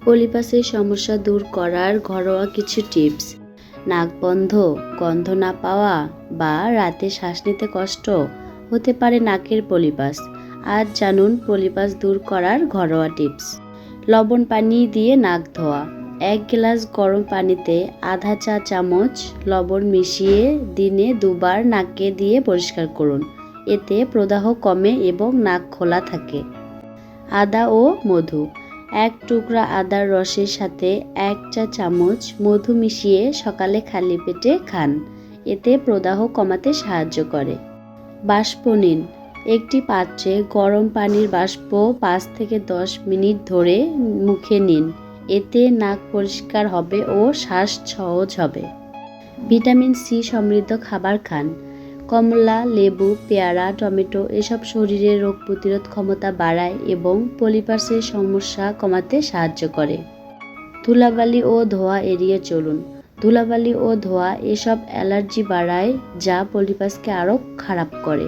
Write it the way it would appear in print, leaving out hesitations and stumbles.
পলিপাসের সমস্যা দূর করার ঘরোয়া কিছু টিপস। নাক বন্ধ, গন্ধ না পাওয়া বা রাতে শ্বাস নিতে কষ্ট হতে পারে নাকের পলিপাস। আজ জানুন পলিপাস দূর করার ঘরোয়া টিপস। লবণ পানি দিয়ে নাক ধোয়া। 1 গ্লাস গরম পানিতে আধা চা চামচ লবণ মিশিয়ে দিনে 2 বার নাকে দিয়ে পরিষ্কার করুন। এতে প্রদাহ কমে এবং নাক খোলা থাকে। আদা ও মধু। 1 টুকরা আদার রসের সাথে 1 চা চামচ মধু মিশিয়ে সকালে খালি পেটে খান। এতে প্রদাহ কমাতে সাহায্য করে। বাষ্প নিন। একটি পাত্রে গরম পানির বাষ্প 5 থেকে 10 মিনিট ধরে মুখে নিন। এতে নাক পরিষ্কার হবে ও শ্বাস সহজ হবে। ভিটামিন সি সমৃদ্ধ খাবার খান। কমলা, লেবু, পেয়ারা, টমেটো এসব শরীরের রোগ প্রতিরোধ ক্ষমতা বাড়ায় এবং পলিপাসের সমস্যা কমাতে সাহায্য করে। ধুলাবালি ও ধোঁয়া এড়িয়ে চলুন। ধুলাবালি ও ধোঁয়া এসব অ্যালার্জি বাড়ায়, যা পলিপাসকে আরও খারাপ করে।